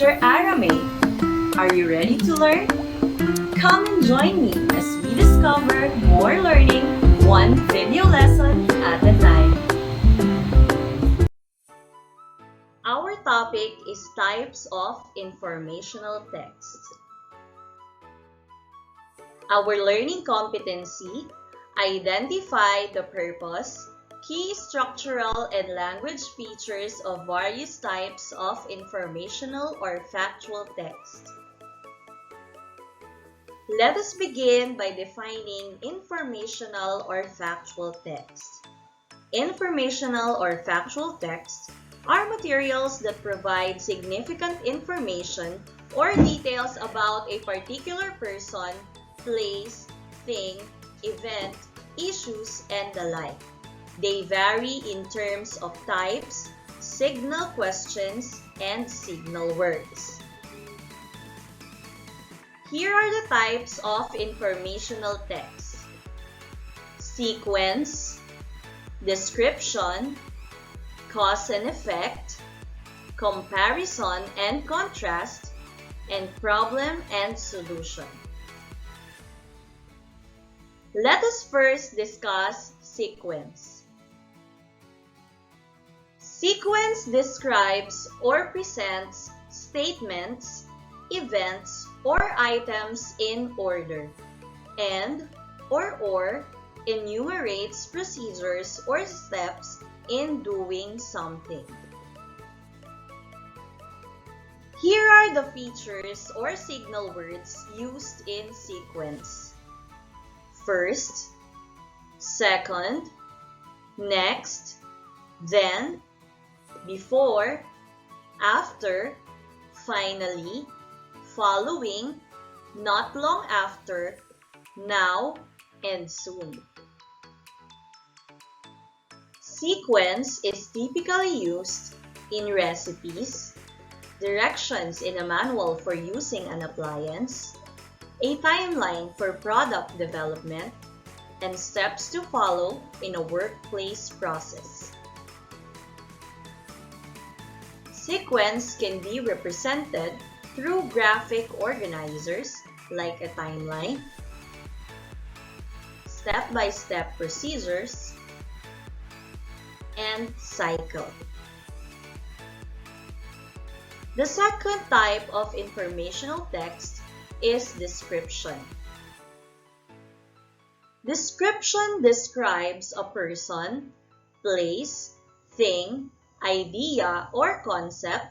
Teacher Arame. Are you ready to learn? Come and join me as we discover more learning one video lesson at a time. Our topic is types of informational text. Our learning competency: identify the purpose, key structural and language features of various types of informational or factual text. Let us begin by defining informational or factual text. Informational or factual text are materials that provide significant information or details about a particular person, place, thing, event, issues, and the like. They vary in terms of types, signal questions, and signal words. Here are the types of informational text: sequence, description, cause and effect, comparison and contrast, and problem and solution. Let us first discuss sequence. Sequence describes or presents statements, events, or items in order, and or enumerates procedures or steps in doing something. Here are the features or signal words used in sequence: first, second, next, then, before, after, finally, following, not long after, now, and soon. Sequence is typically used in recipes, directions in a manual for using an appliance, a timeline for product development, and steps to follow in a workplace process. Sequence can be represented through graphic organizers like a timeline, step-by-step procedures, and cycle. The second type of informational text is description. Description describes a person, place, thing, idea, or concept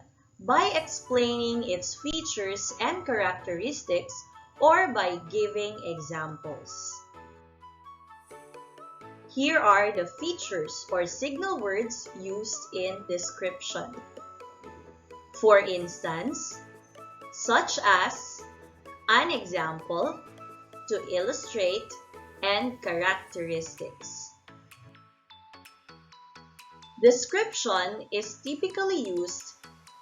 by explaining its features and characteristics or by giving examples. Here are the features or signal words used in description. For instance, such as an example, to illustrate, and characteristics. Description is typically used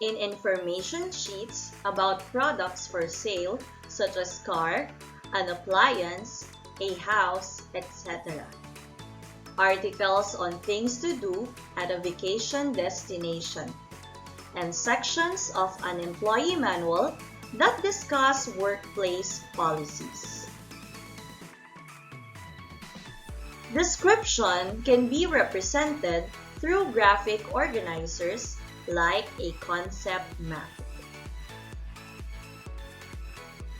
in information sheets about products for sale such as car, an appliance, a house, etc. Articles on things to do at a vacation destination, and sections of an employee manual that discuss workplace policies. Description can be represented through graphic organizers like a concept map.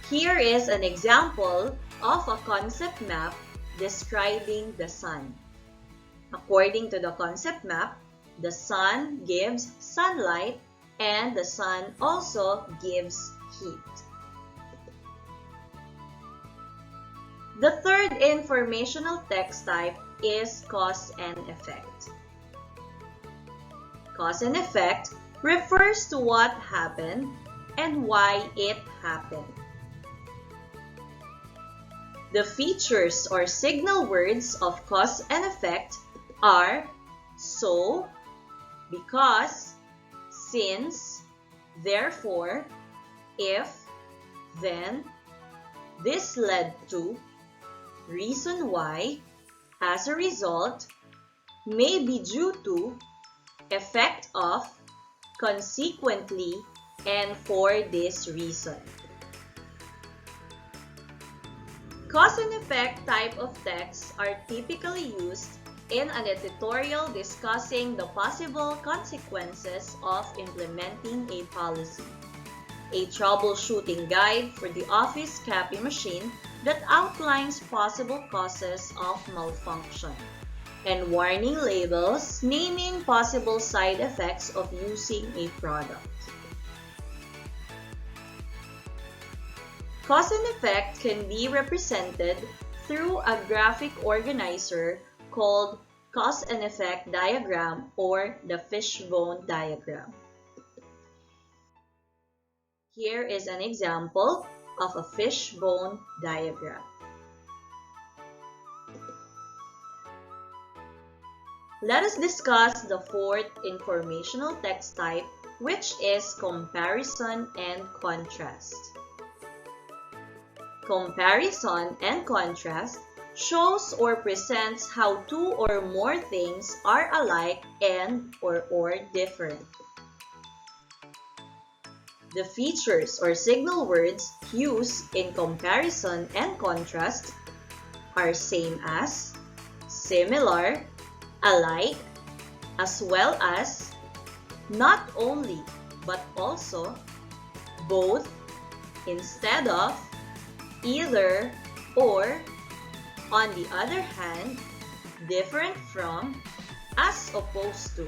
Here is an example of a concept map describing the sun. According to the concept map, the sun gives sunlight and the sun also gives heat. The third informational text type is cause and effect. Cause and effect refers to what happened and why it happened. The features or signal words of cause and effect are so, because, since, therefore, if, then, this led to, reason why, as a result, may be due to, effect of, consequently, and for this reason. Cause and effect type of texts are typically used in an editorial discussing the possible consequences of implementing a policy, a troubleshooting guide for the office copy machine that outlines possible causes of malfunction, and warning labels naming possible side effects of using a product. Cause and effect can be represented through a graphic organizer called cause and effect diagram or the fishbone diagram. Here is an example of a fishbone diagram. Let us discuss the fourth informational text type, which is comparison and contrast. Comparison and contrast shows or presents how two or more things are alike and or different. The features or signal words used in comparison and contrast are same as, similar, alike, as well as, not only, but also, both, instead of, either, or, on the other hand, different from, as opposed to.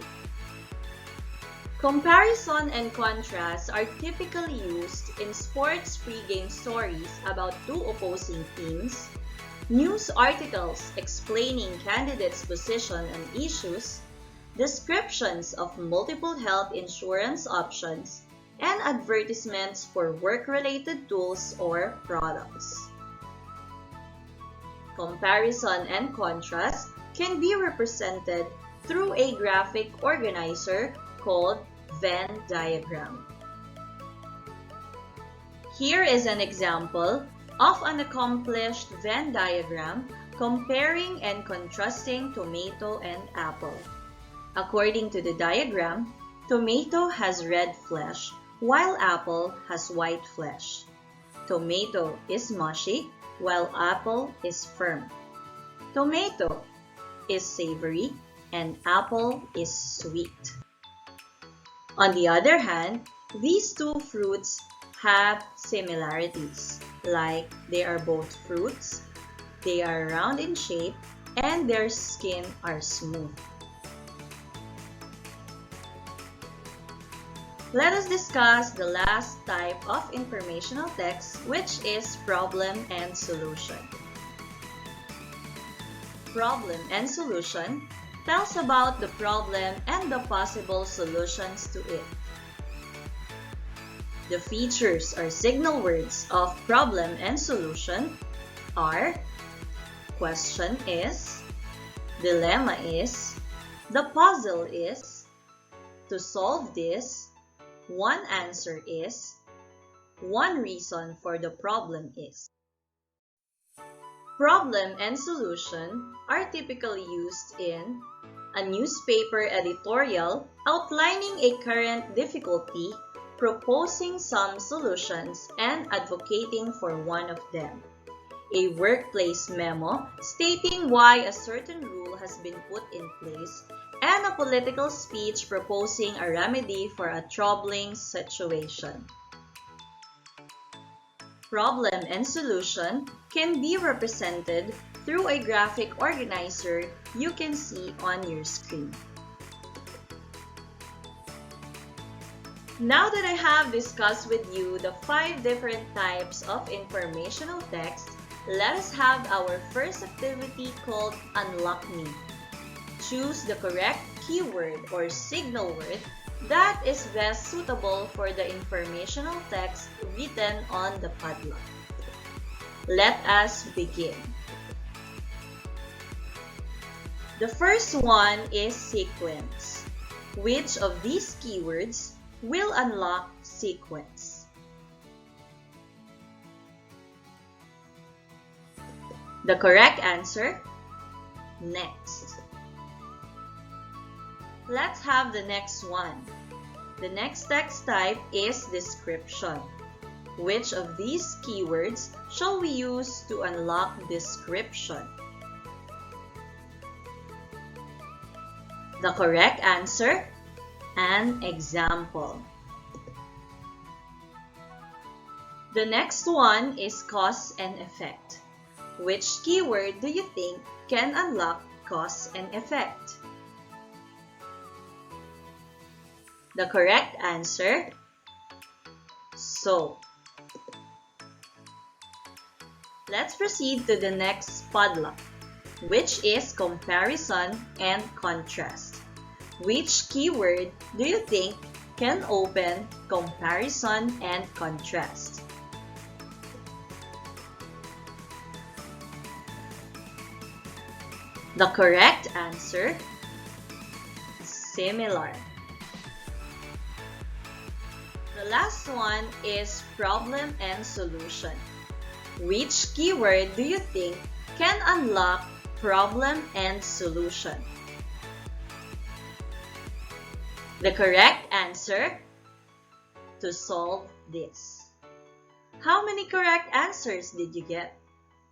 Comparison and contrast are typically used in sports pre-game stories about two opposing teams, news articles explaining candidates' position and issues, descriptions of multiple health insurance options, and advertisements for work-related tools or products. Comparison and contrast can be represented through a graphic organizer called Venn diagram. Here is an example of an accomplished Venn diagram comparing and contrasting tomato and apple. According to the diagram, tomato has red flesh while apple has white flesh. Tomato is mushy while apple is firm. Tomato is savory and apple is sweet. On the other hand, these two fruits have similarities, like they are both fruits, they are round in shape, and their skin are smooth. Let us discuss the last type of informational text, which is problem and solution. Problem and solution tells about the problem and the possible solutions to it. The features or signal words of problem and solution are question is, dilemma is, the puzzle is, to solve this, one answer is, one reason for the problem is. Problem and solution are typically used in a newspaper editorial outlining a current difficulty, proposing some solutions, and advocating for one of them. A workplace memo stating why a certain rule has been put in place, and a political speech proposing a remedy for a troubling situation. Problem and solution can be represented through a graphic organizer you can see on your screen. Now that I have discussed with you the 5 different types of informational text, let us have our first activity called Unlock Me. Choose the correct keyword or signal word that is best suitable for the informational text written on the padlock. Let us begin. The first one is sequence. Which of these keywords will unlock sequence? The correct answer, next. Let's have the next one. The next text type is description. Which of these keywords shall we use to unlock description? The correct answer, an example. The next one is cause and effect. Which keyword do you think can unlock cause and effect? The correct answer, so. Let's proceed to the next padlock, which is comparison and contrast. Which keyword do you think can open comparison and contrast? The correct answer, similar. The last one is problem and solution. Which keyword do you think can unlock problem and solution? The correct answer, to solve this. How many correct answers did you get?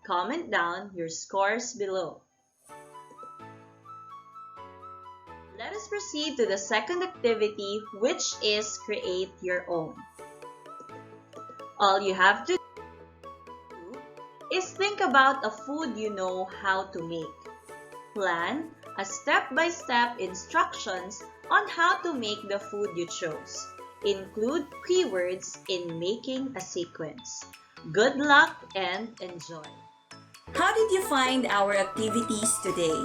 Comment down your scores below. Let us proceed to the second activity, which is create your own. All you have to do is think about a food you know how to make. Plan a step-by-step instructions on how to make the food you chose. Include keywords in making a sequence. Good luck and enjoy! How did you find our activities today?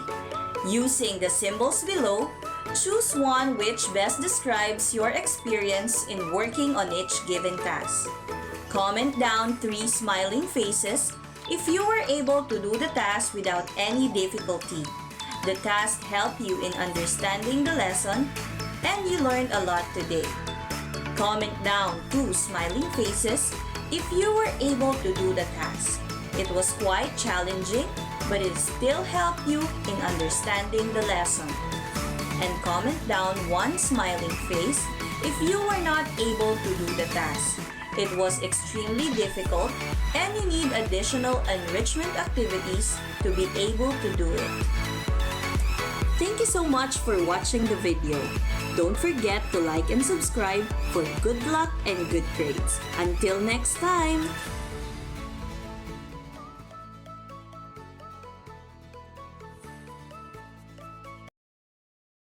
Using the symbols below, choose one which best describes your experience in working on each given task. Comment down 3 smiling faces if you were able to do the task without any difficulty. The task helped you in understanding the lesson and you learned a lot today. Comment down 2 smiling faces if you were able to do the task. It was quite challenging, but it still helped you in understanding the lesson. And comment down 1 smiling face if you were not able to do the task. It was extremely difficult and you need additional enrichment activities to be able to do it. Thank you so much for watching the video. Don't forget to like and subscribe for good luck and good grades. Until next time!